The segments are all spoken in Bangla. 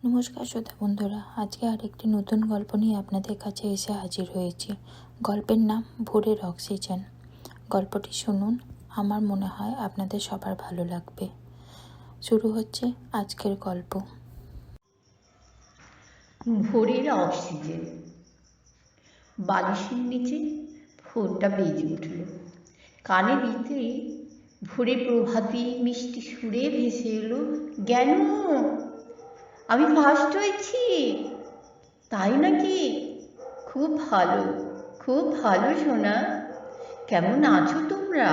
নমস্কার শ্রোতা বন্ধুরা, আজকে আরেকটি নতুন গল্প নিয়ে আপনাদের কাছে এসে হাজির হয়েছি। গল্পের নাম ভোরের অক্সিজেন। গল্পটি শুনুন, আমার মনে হয় আপনাদের সবার ভালো লাগবে। শুরু হচ্ছে আজকের গল্প। ভোরের অক্সিজেন। বালিশের নিচে ফোনটা বেজে উঠল। কানে দিতেই ভোরে প্রভাতী মিষ্টি সুরে ভেসে এলো, জ্ঞান, আমি ফার্স্ট হয়েছি। তাই নাকি? খুব ভালো, খুব ভালো সোনা। কেমন আছো তোমরা?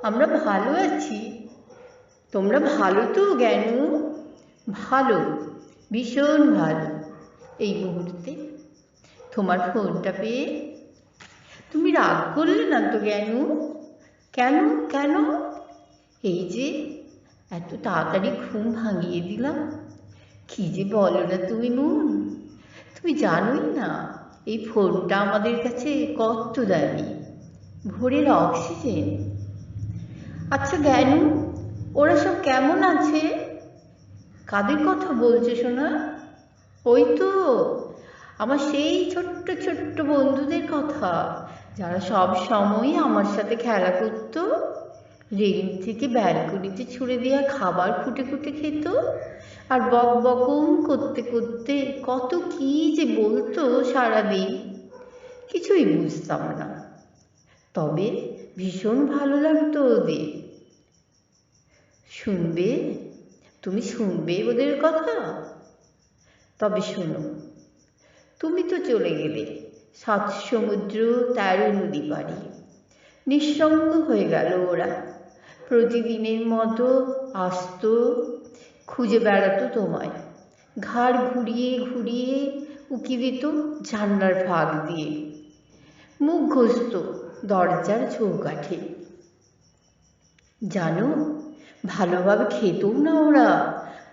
আমরা ভালো আছি। তোমরা ভালো তো জ্ঞানু? ভালো, ভীষণ ভালো। এই মুহূর্তে তোমার ফোনটা পেয়ে তুমি রাগ করলে না তো জ্ঞানু? কেন কেন? এই যে এত তাড়াতাড়ি ঘুম ভাঙিয়ে দিলাম। কি যে বলো না তুমি মন, তুমি জানোই না এই ফোনটা আমাদের কাছে কত দামি, ভোরের অক্সিজেন। আচ্ছা জ্ঞানু, ওরা সব কেমন আছে? কাদের কথা বলছে শোনা? ওই তো আমার সেই ছোট্ট ছোট্ট বন্ধুদের কথা, যারা সব সময়ই আমার সাথে খেলা করতো, রেলিং থেকে ব্যালকনিতে ছুঁড়ে দেওয়া খাবার খুঁটে খুঁটে খেত, আর বক বকম করতে করতে কত কি যে বলতো সারাদিন, কিছুই বুঝতাম না। তবে ভীষণ ভালো লাগতো ওদের। শুনবে? তুমি শুনবে ওদের কথা? তবে শোনো, তুমি তো চলে গেলে 7 সমুদ্র 13 নদী পাড়ি। নিঃসঙ্গ হয়ে গেল ওরা। প্রতিদিনের মতো আসতো, খুঁজে বেড়াতো তোমায়, ঘাড় ঘুরিয়ে ঘুরিয়ে উকি দিত জানলার ফাঁক দিয়ে, মুখ ঘষত দরজার চৌকাঠে। জানো, ভালোভাবে খেতেও না ওরা,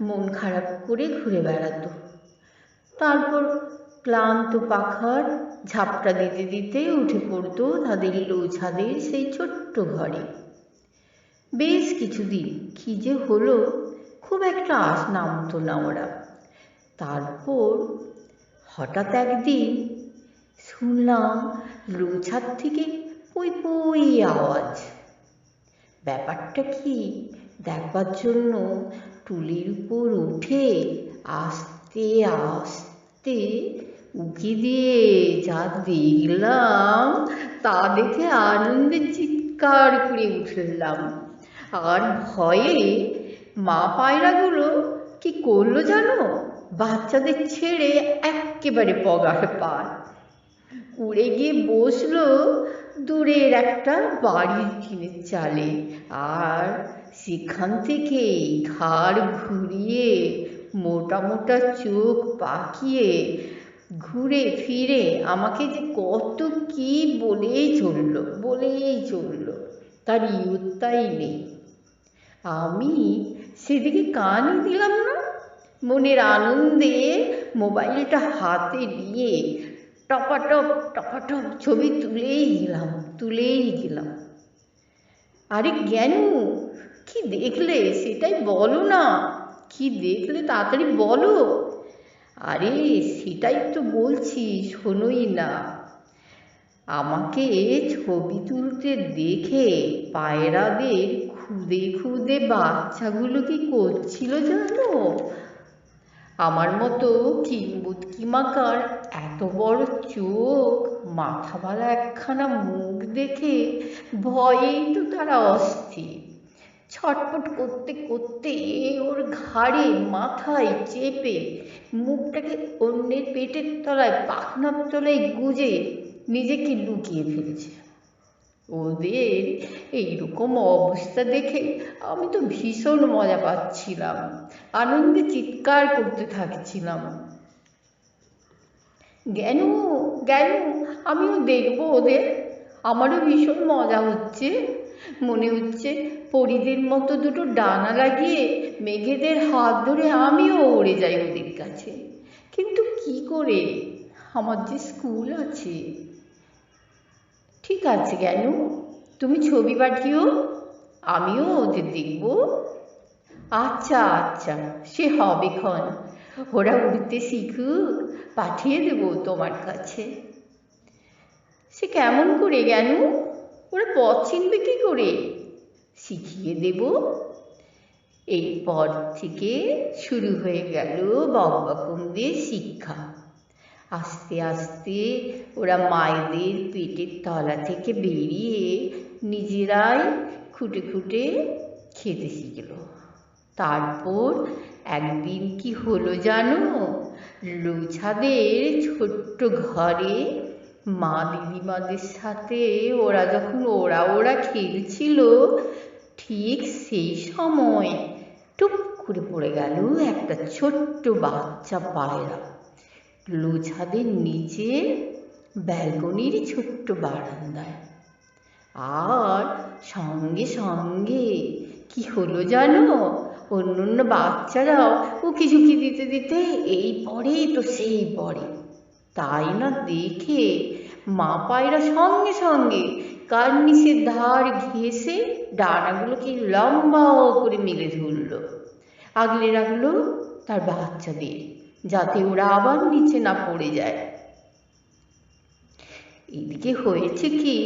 মন খারাপ করে ঘুরে বেড়াতো। তারপর ক্লান্ত পাখার ঝাপটা দিতে দিতে উঠে পড়তো তাদের ছাদের সেই ছোট্ট ঘরে। বেশ কিছুদিন কি যে হলো, খুব একটা আশ নামতো না ওরা। তারপর হঠাৎ একদিন শুনলাম ছাদ থেকে পুই পুই আওয়াজ। ব্যাপারটা কি দেখবার জন্য টুলির উপর উঠে আস্তে আস্তে উকি দিয়ে যা দেখলাম, তা দেখে আনন্দে চিৎকার করে উঠলাম। আর ভয়ে মা পায়রাগুলো কি করলো জানো? বাচ্চাদের ছেড়ে একেবারে পগার পার উড়ে গিয়ে বসলো দূরের একটা বাড়ির টিনের চালে, আর সেখান থেকে ঘাড় ঘুরিয়ে মোটা মোটা চোখ পাকিয়ে ঘুরে ফিরে আমাকে যে কত কি বলেই চললো, তার ইয়ত্তাই নেই। আমি সেদিকে কানই দিলাম না। মনের আনন্দে মোবাইলটা হাতে নিয়ে টপাটপ টপাটপ ছবি তুলেই গেলাম। আরে জ্ঞানু, কি দেখলে সেটাই বলো না। কি দেখলে তাড়াতাড়ি বলো। আরে সেটাই তো বলছি, শোনোই না। আমাকে ছবি তুলতে দেখে পায়রাদের খুদে খুদে বাচ্চাগুলো কি করছিল জানো? আমার মতো কিম্বুৎকিমাকার এত বড় চোখ, মাথাওয়ালা একখানা মুখ দেখে ভয়েই তো তারা অস্থির। ছটপট করতে করতে ওর ঘাড়ে মাথায় চেপে মুখটাকে অন্যের পেটের তলায় পাখনার তলায় গুজে নিজেকে লুকিয়ে ফেলেছে। ওদের এইরকম অবস্থা দেখে আমি তো ভীষণ মজা পাচ্ছিলাম, আনন্দে চিৎকার করতে থাকছিলাম, জ্ঞানু জ্ঞানু, আমিও দেখবো ওদের। আমারও ভীষণ মজা হচ্ছে। মনে হচ্ছে পরীদের মতো দুটো ডানা লাগিয়ে মেঘেদের হাত ধরে আমিও উড়ে যাই ওদের কাছে। কিন্তু কি করে? আমার যে স্কুল আছে। ঠিক আছে জ্ঞানু, তুমি ছবি পাঠিও, আমিও ওদের দেখব। আচ্ছা আচ্ছা, সে হবে ক্ষণ। ওরা উড়তে শিখুক, পাঠিয়ে দেবো তোমার কাছে। সে কেমন করে জ্ঞানু? ওরা পথ চিনবে কি করে? শিখিয়ে দেব। এরপর থেকে শুরু হয়ে গেল বকবকদের শিক্ষা। আস্তে আস্তে ওরা মায়েদের পেটের তলা থেকে বেরিয়ে নিজেরাই খুঁটে খুঁটে খেতে শিখল। তারপর একদিন কি হলো জানো? লুছাদের ছোট্ট ঘরে মা দিদিমাদের সাথে ওরা যখন ওরা খেলছিল, ঠিক সেই সময় টুপ করে পড়ে গেল একটা ছোট্ট বাচ্চা পায়রা লুছাদের নিচে ব্যালকনির ছোট্ট বারান্দায়। আর সঙ্গে সঙ্গে কি হলো জানো? অন্য বাচ্চারাও উকি ঝুঁকি দিতে দিতে এই পড়ে তো সেই পড়ে। তাই না দেখে মা পায়রা সঙ্গে সঙ্গে কার্নিসের ধার ঘেঁষে ডানাগুলোকে লম্বা করে মেলে ধরল, আগলে রাখলো তার বাচ্চাদের, যাতে ওরা আবার নিচে না পড়ে যায়। এদিকে হয়েছে কি,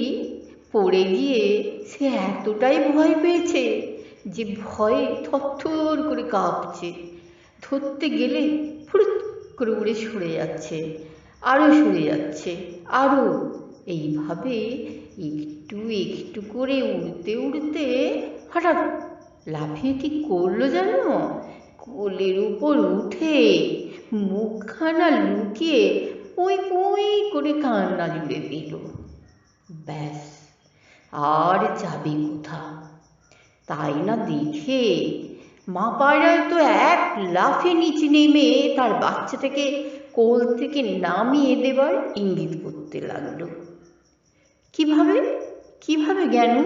পড়ে গিয়ে সে এতটাই ভয় পেয়েছে যে ভয়ে থরথর করে কাঁপছে। ধরতে গেলে ফুরুত করে উড়ে সরে যাচ্ছে, আরও সরে যাচ্ছে, আরও। এইভাবে একটু একটু করে উড়তে উড়তে হঠাৎ লাফিয়ে কি করলো জানো? কোলের উপর উঠে মুখখানা লুকিয়ে পুঁই পুঁই করে কান্না জুড়ে দিল। ব্যাস, আর যাবে কোথা? তাই না দেখে মা পায়রায় তো এক লাফে নিচে নেমে তার বাচ্চাটাকে কোল থেকে নামিয়ে দেবার ইঙ্গিত করতে লাগলো। কিভাবে কিভাবে জ্ঞান?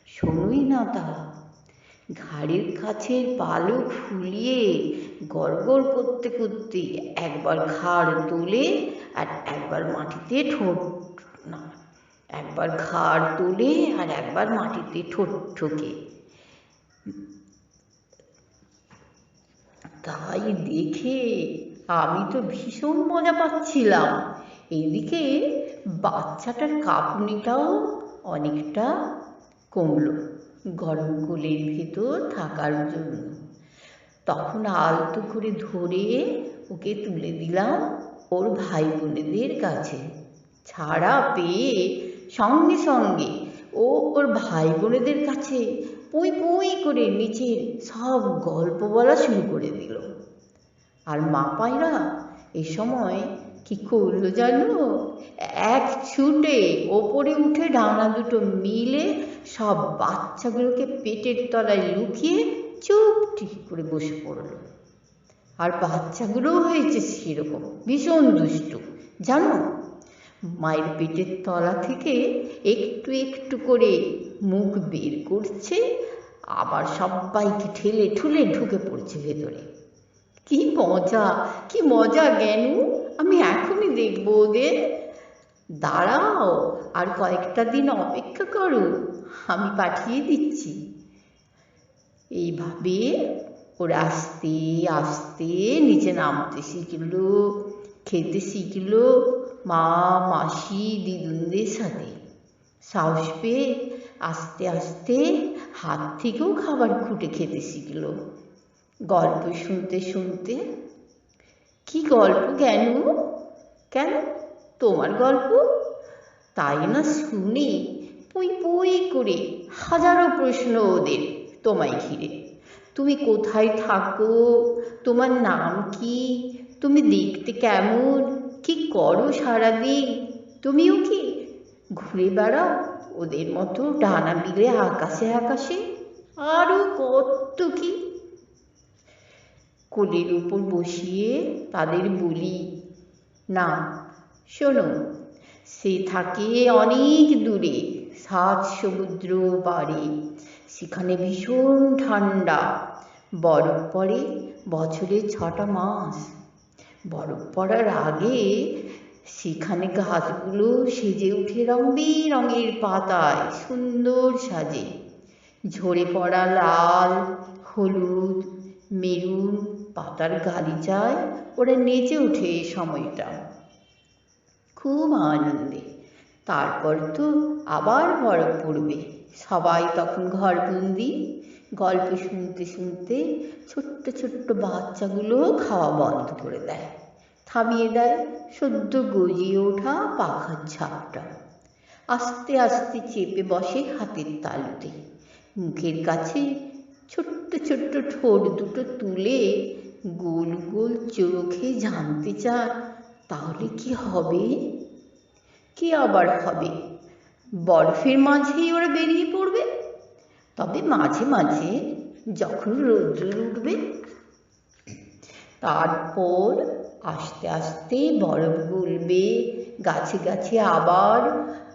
শোনোই না তা। ঘাড়ের কাছের পালক ফুলিয়ে গড়গড় করতে করতে একবার ঘাড় তোলে আর একবার মাটিতে ঠোঁট না, একবার ঘাড় তোলে আর একবার মাটিতে ঠোঁট ঠোকে। তাই দেখে আমি তো ভীষণ মজা পাচ্ছিলাম। এদিকে বাচ্চাটার কাঁপুনিটাও অনেকটা কমলো গরম কোলের ভেতর থাকার জন্য। তখন আলতো করে ধরে ওকে তুলে দিলাম ওর ভাই বোনেদের কাছে। ছাড়া পেয়ে সঙ্গে সঙ্গে ও ওর ভাই বোনেদের কাছে পুঁই পুঁই করে নিচের সব গল্প বলা শুরু করে দিল। আর মা পায়রা এ সময় কি করলো জানো? এক ছুটে ওপরে উঠে ডানা দুটো মিলে সব বাচ্চাগুলোকে পেটের তলায় লুকিয়ে চুপটি করে বসে পড়লো। আর বাচ্চাগুলোও হয়েছে সেরকম ভীষণ দুষ্টু জানো। মায়ের পেটের তলা থেকে একটু একটু করে মুখ বের করছে, আবার সবাইকে ঠেলে ঠুলে ঢুকে পড়ছে ভেতরে। কি মজা, কি মজা জ্ঞান! আমি এখনই দেখবো ওদের। দাঁড়াও, আর কয়েকটা দিন অপেক্ষা করো, আমি পাঠিয়ে দিচ্ছি। এইভাবে ওরা আস্তে আস্তে নিচে নামতে শিখল, খেতে শিখল মা মাসি দিদুনদের সাথে। সাহস পেয়ে আস্তে আস্তে হাত থেকেও খাবার খুঁটে খেতে শিখল। গল্প শুনতে শুনতে। কি গল্প জ্ঞান? কেন, তোমার গল্প? তাই না শুনি পুঁই পুঁই করে হাজারো প্রশ্ন ওদের তোমায় ঘিরে। তুমি কোথায় থাকো? তোমার নাম কি? তুমি দেখতে কেমন? কি করো সারাদিন? তুমিও কি ঘুরে বেড়াও ওদের মতো ডানা বিলে আকাশে আকাশে? আরো কত কি। কোলের উপর বসিয়ে তাদের বলি, না শোনো, সে থাকে অনেক দূরে 7 সমুদ্র পারে। সেখানে ভীষণ ঠান্ডা, বরফ পড়ে বছরে 6টা মাস। বরফ পড়ার আগে সেখানে গাছগুলো সেজে উঠে রং বেরঙের পাতায় সুন্দর সাজে। ঝরে পড়া লাল, হলুদ, মেরুন, পাতার গালিচায় ওরা নেচে ওঠে এই সময়টা খুব আনন্দে। তারপর তো আবার বরফ পড়বে, সবাই তখন ঘরবন্দি। গল্প শুনতে শুনতে ছোট্ট ছোট্ট বাচ্চাগুলো খাওয়া বন্ধ করে দেয়, থামিয়ে দেয় সদ্য গজিয়ে ওঠা পাখার ঝাপটা। আস্তে আস্তে চেপে বসে হাতের তালুতে, মুখের কাছে ছোট্ট ছোট্ট ঠোঁট দুটো তুলে গোল গোল চোখে জানতে চায় তাহলে কি হবে? কি আবার হবে? বরফের মাঝেই ওরা বেরিয়ে পড়বে। তবে মাঝে মাঝে যখন রৌদ্র উঠবে, তারপর আস্তে আস্তে বরফ গলবে, গাছে গাছে আবার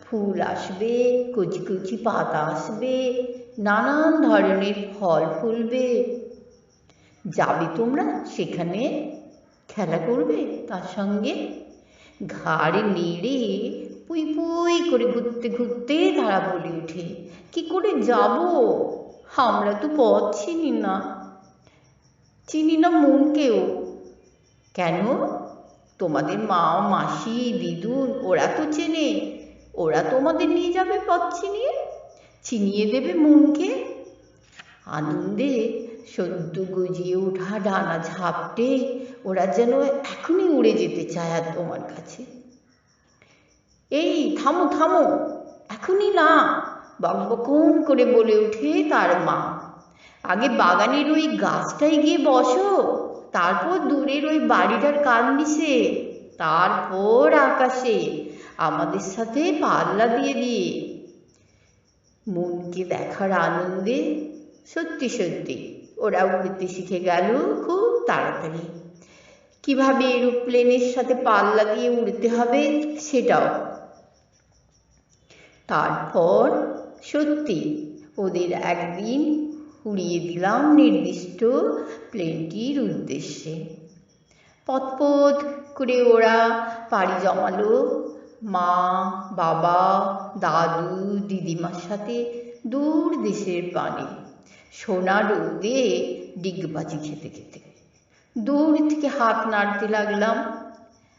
ফুল আসবে, কচি কচি পাতা আসবে, নানান ধরনের ফল ফুলবে। যাবে তোমরা সেখানে, খেলা করবে তার সঙ্গে? ঘাড় নেড়ে পুই পুই করে ঘুরতে ঘুরতে তারা বলে ওঠে, কি করে যাব? আমরা তো পথ চিনি না, চিনি না মনকেও। কেন? তোমাদের মা মাসি দিদুন ওরা তো চেনে, ওরা তোমাদের নিয়ে যাবে পথ চিনিয়ে, চিনিয়ে দেবে মনকে। আনন্দে সদ্য গজিয়ে ওঠা ডানা ঝাপটে ওরা যেন এখনই উড়ে যেতে চায় আর তোমার কাছে। এই থামো থামো, এখনই না, বকবকন করে বলে ওঠে তার মা। আগে বাগানের ওই গাছটায় গিয়ে বসো, তারপর দূরের ওই বাড়িটার কার্নিশে, তারপর আকাশে আমাদের সাথে পাল্লা দিয়ে দিয়ে। মনকে দেখার আনন্দে সত্যি সত্যি ওরা উড়তে শিখে গেল খুব তাড়াতাড়ি। কিভাবে এরোপ্লেনের সাথে পাল্লা দিয়ে উড়তে হবে সেটাও। তারপর সত্যি ওদের একদিন উড়িয়ে দিলাম নির্দিষ্ট প্লেনটির উদ্দেশ্যে। পথ করে ওরা পাড়ি জমালো মা, বাবা, দাদু, দিদিমার সাথে দূর দেশের পানে, সোনার রোদে ডিগবাজি খেতে খেতে। দূর থেকে হাত নাড়তে লাগলাম।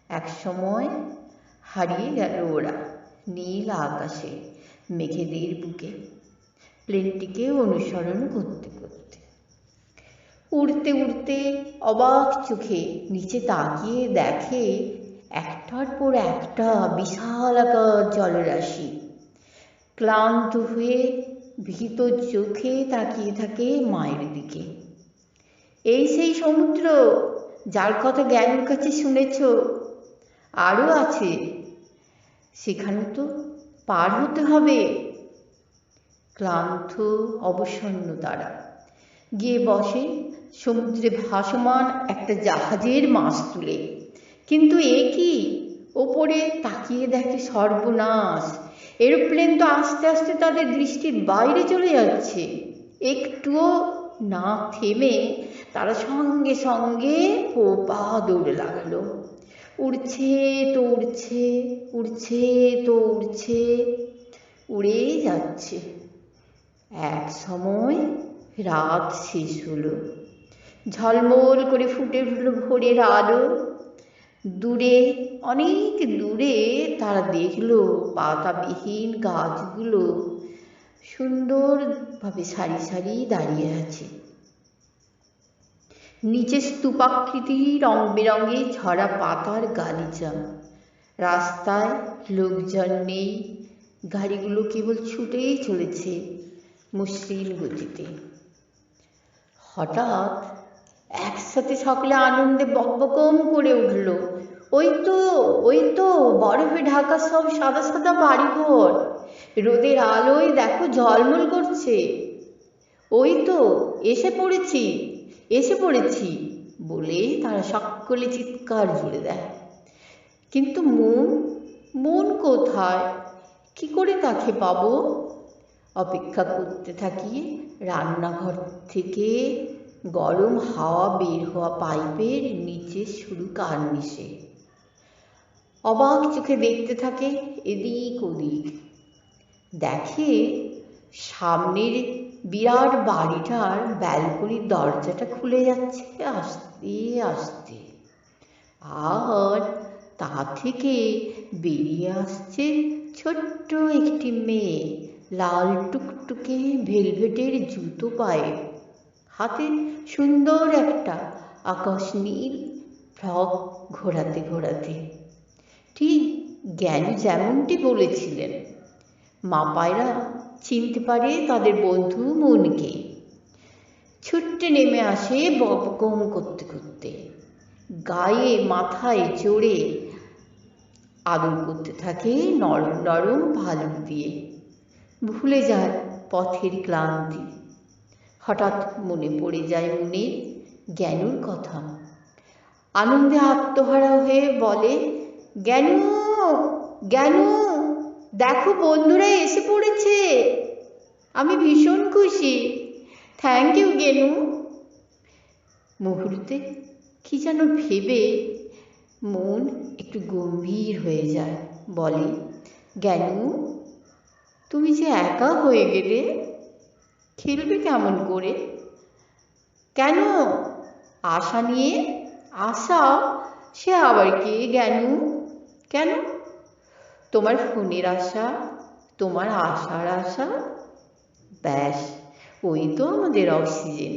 এক সময় হারিয়ে গেল ওরা নীল আকাশে, মেঘেদের বুকে, প্লেনটিকে অনুসরণ করতে করতে। উড়তে উড়তে অবাক চোখে নিচে তাকিয়ে দেখে একটার পর একটা বিশালাকার জলরাশি। ক্লান্ত হয়ে ভীত চোখে তাকিয়ে থাকে মায়ের দিকে। এই সেই সমুদ্র যার কথা জ্ঞানের কাছে শুনেছ, আরও আছে, সেখানে তো পার হতে হবে। ক্লান্ত অবসন্ন তারা গিয়ে বসে সমুদ্রে ভাসমান একটা জাহাজের মাস্তুলে। কিন্তু এ কি, ওপরে তাকিয়ে দেখে সর্বনাশ, এরোপ্লেন তো আস্তে আস্তে তাদের দৃষ্টির বাইরে চলে যাচ্ছে। একটুও না থেমে তারা সঙ্গে সঙ্গে পা দৌড়ে লাগালো। উড়ছে তো উড়ছে, উড়ছে তো উড়ছে, উড়েই যাচ্ছে। এক সময় রাত শেষ হলো, ঝলমল করে ফুটে উঠল ভোরের আলো। দূরে, অনেক দূরে তারা দেখল পাতাবিহীন গাছগুলো সুন্দরভাবে সারি সারি দাঁড়িয়ে আছে। নিচে স্তূপাকৃতি রং বেরঙে ঝরা পাতার গালিচা। রাস্তায় লোকজন নেই, গাড়িগুলো কেবল ছুটেই চলেছে মসৃণ গতিতে। হঠাৎ একসাথে সকলে আনন্দে বকবকম করে উঠল, ওই তো বরফে ঢাকা সব সাদা সাদা বাড়িঘর, রোদের আলোয় দেখো ঝলমল করছে। ওই তো এসে পড়েছি, এসে পড়েছি বলে তারা সকলে চিৎকার জুড়ে দেয়। কিন্তু মন কোথায়, কি করে তাকে পাবো? অপেক্ষা করতে থাকি রান্নাঘর থেকে গরম হাওয়া বের হওয়া পাইপের নিচে শুরু কার্নিশে। অবাক চোখে দেখতে থাকে এদিক ওদিক। দেখে সামনের বিরাট বাড়িটার ব্যালকনির দরজাটা খুলে যাচ্ছে আস্তে আস্তে, আর তা থেকে বেরিয়ে আসছে ছোট্ট একটি মেয়ে, লাল টুকটুকে ভেলভেটের জুতো পায়ে, হাতে সুন্দর একটা আকাশ নীল ফ্রক ঘোরাতে ঘোরাতে। ঠিক জ্ঞানী যেমনটি বলেছিলেন, মা পায়রা চিনতে পারে তাদের বন্ধু মনকে। ছুট্টে নেমে আসে বকবক করতে করতে, গায়ে মাথায় চড়ে আদর করতে থাকে নরম নরম ভালুক দিয়ে, ভুলে যায় পথের ক্লান্তি। হঠাৎ মনে পড়ে যায় মনের জ্ঞানুর কথা। আনন্দে আত্মহারা হয়ে বলে, জ্ঞানু, জ্ঞানু, দেখো বন্ধুরা এসে পড়েছে, আমি ভীষণ খুশি, থ্যাংক ইউ জ্ঞানু। মুহূর্তে কি যেন ভেবে মন একটু গম্ভীর হয়ে যায়, বলে, জ্ঞানু, তুমি যে একা হয়ে গেলে, খেলবে কেমন করে? কেন? আশা নিয়ে? আশা? সে আবার কে জ্ঞানু? কেন? তোমার ফোনের আশা, তোমার আশার আশা? ব্যাস, ওই তো আমাদের অক্সিজেন।